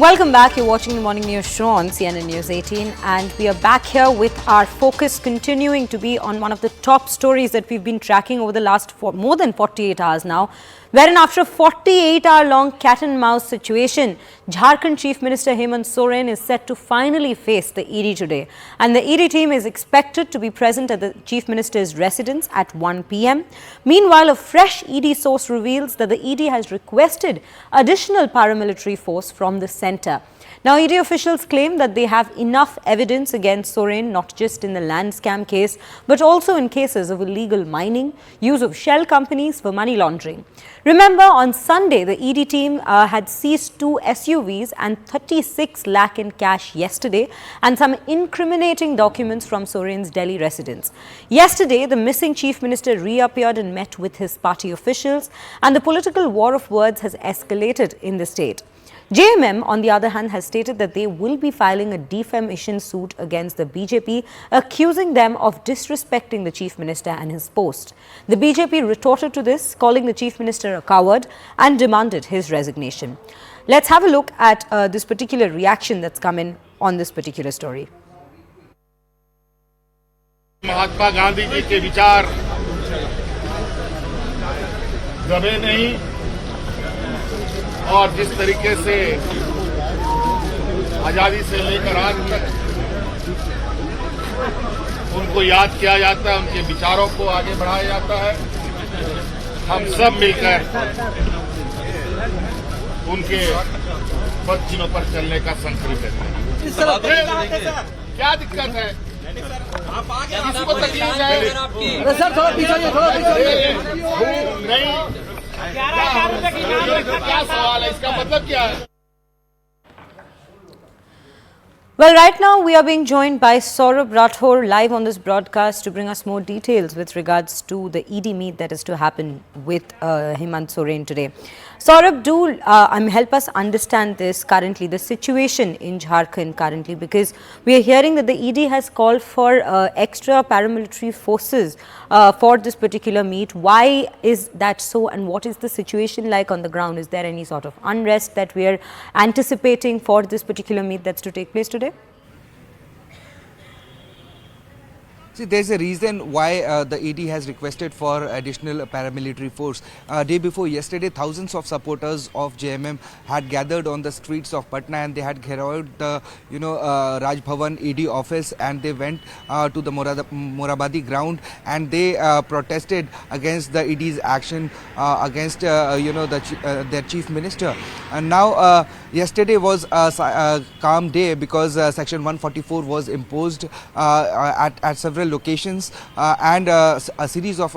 Welcome back. You're watching the Morning News Show on CNN News 18, and we are back here with our focus continuing to be on one of the top stories that we've been tracking over the last more than 48 hours now, wherein after a 48-hour-long cat-and-mouse situation, Jharkhand Chief Minister Hemant Soren is set to finally face the ED today. And the ED team is expected to be present at the Chief Minister's residence at 1 p.m. Meanwhile, a fresh ED source reveals that the ED has requested additional paramilitary force from the centre. Now, ED officials claim that they have enough evidence against Soren, not just in the land scam case, but also in cases of illegal mining, use of shell companies for money laundering. Remember, on Sunday, the ED team had seized 2 SUVs and 36 lakh in cash yesterday, and some incriminating documents from Soren's Delhi residence. Yesterday, the missing Chief Minister reappeared and met with his party officials, and the political war of words has escalated in the state. JMM, on the other hand, has stated that they will be filing a defamation suit against the BJP, accusing them of disrespecting the Chief Minister and his post. The BJP retorted to this, calling the Chief Minister a coward and demanded his resignation. Let's have a look at this particular reaction that's come in on this particular story. Mahatma Gandhi ji के विचार दबे नहीं, और जिस तरीके से आजादी से लेकर आज तक उनको याद किया जाता है, उनके विचारों को आगे बढ़ाया जाता है, हम सब मिलकर उनके पद चिन्हों पर चलने का संकल्प लेते हैं। क्या दिक्कत है? किसको तकलीफ है? सर थोड़ा पीछे नहीं, क्या सवाल है? इसका मतलब क्या है? Well, right now we are being joined by Saurabh Rathore live on this broadcast to bring us more details with regards to the ED meet that is to happen with Hemant Soren today. Saurabh, do help us understand this currently, the situation in Jharkhand currently, because we are hearing that the ED has called for extra paramilitary forces for this particular meet. Why is that so, and what is the situation like on the ground? Is there any sort of unrest that we are anticipating for this particular meet that's to take place today? See, there's a reason why the ED has requested for additional paramilitary force. Day before yesterday, thousands of supporters of JMM had gathered on the streets of Patna, and they had carried the Raj Bhavan ED office, and they went to the Morabadi ground, and they protested against the ED's action against their chief minister. And now yesterday was a calm day because section 144 was imposed at several locations, and a series of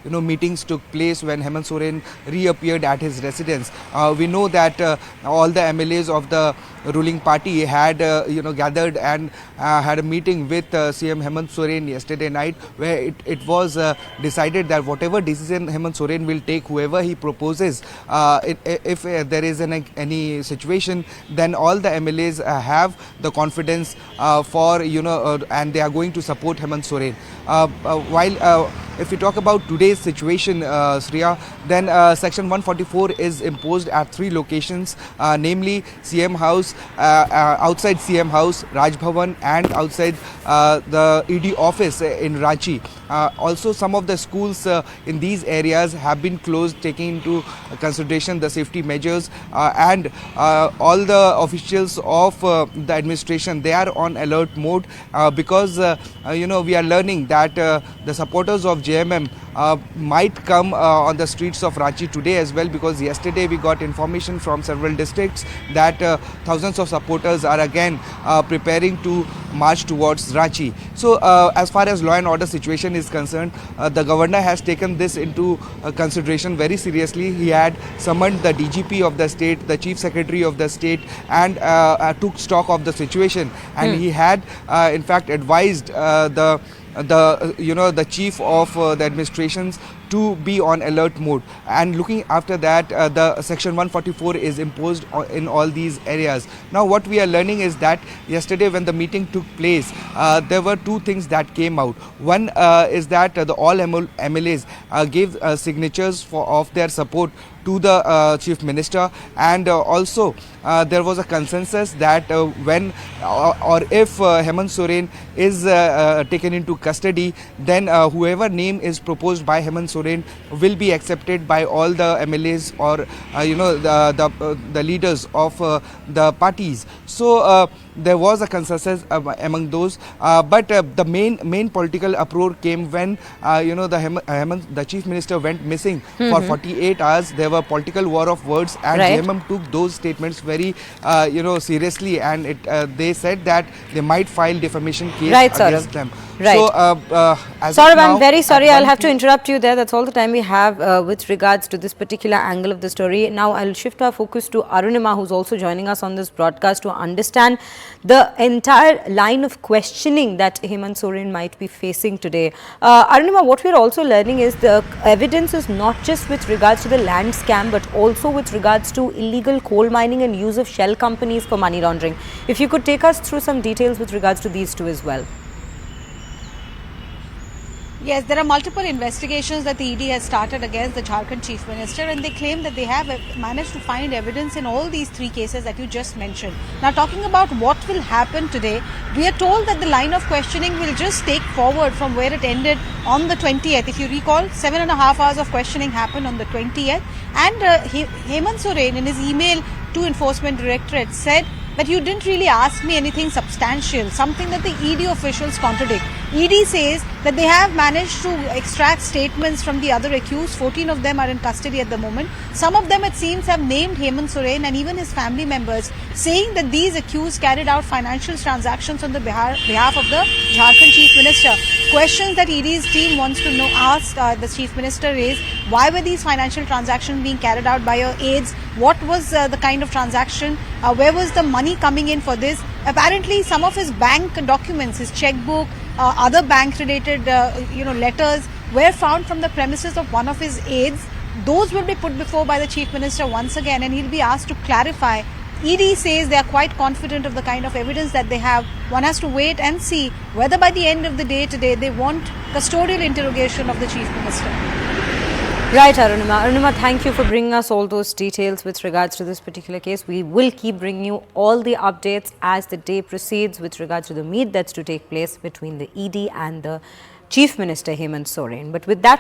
meetings took place when Hemant Soren reappeared at his residence. We know that all the MLAs of the ruling party had gathered and had a meeting with CM Hemant Soren yesterday night, where it was decided that whatever decision Hemant Soren will take, whoever he proposes, if there is any situation, then all the MLAs have the confidence and they are going to support Hemant Soren. While if we talk about today's situation, Sriya, then section 144 is imposed at 3 locations, namely CM House, outside CM House, Raj Bhavan, and outside the ED office in Ranchi. Also, some of the schools in these areas have been closed, taking into consideration the safety measures, and all the officials of the administration, they are on alert mode because we are learning that the supporters of JMM might come on the streets of Ranchi today as well, because yesterday we got information from several districts that thousands of supporters are again preparing to march towards Ranchi. So as far as law and order situation is concerned, the governor has taken this into consideration very seriously. He had summoned the DGP of the state, the chief secretary of the state, and took stock of the situation, and he had in fact advised the chief of the administrations to be on alert mode. And looking after that, the Section 144 is imposed in all these areas. Now, what we are learning is that yesterday when the meeting took place, there were two things that came out. One is that the all MLAs gave signatures of their support to the Chief Minister, and also there was a consensus that when or if Hemant Soren is taken into custody, then whoever name is proposed by Hemant Soren will be accepted by all the MLAs or the leaders of the parties. So there was a consensus among those, but the main political uproar came when the Chief Minister went missing for 48 hours. There were political war of words, and Right. JMM took those statements very seriously, and they said that they might file defamation case Right, against Saurabh. them. Right. So as Saurabh, of now, I'm very sorry. at I'll 1 have to interrupt you there. That's all the time we have with regards to this particular angle of the story. Now, I'll shift our focus to Arunima, who's also joining us on this broadcast to understand the entire line of questioning that Hemant Soren might be facing today. Arunima, what we're also learning is the evidence is not just with regards to the land scam, but also with regards to illegal coal mining and use of shell companies for money laundering. If you could take us through some details with regards to these two as well. Yes, there are multiple investigations that the ED has started against the Jharkhand Chief Minister, and they claim that they have managed to find evidence in all these three cases that you just mentioned. Now, talking about what will happen today, we are told that the line of questioning will just take forward from where it ended on the 20th. If you recall, 7.5 hours of questioning happened on the 20th, and Hemant Soren in his email to Enforcement Directorate said that you didn't really ask me anything substantial, something that the ED officials contradict. ED says that they have managed to extract statements from the other accused. 14 of them are in custody at the moment. Some of them, it seems, have named Hemant Soren and even his family members, saying that these accused carried out financial transactions on the behalf of the Jharkhand Chief Minister. Questions that ED's team wants to know, ask the Chief Minister is, why were these financial transactions being carried out by your aides? What was the kind of transaction? Where was the money coming in for this? Apparently, some of his bank documents, his checkbook, other bank-related letters were found from the premises of one of his aides. Those will be put before by the Chief Minister once again, and he'll be asked to clarify. ED says they are quite confident of the kind of evidence that they have. One has to wait and see whether by the end of the day today they want custodial interrogation of the Chief Minister. Right, Arunima. Arunima, thank you for bringing us all those details with regards to this particular case. We will keep bringing you all the updates as the day proceeds with regards to the meet that's to take place between the ED and the Chief Minister Hemant Soren. But with that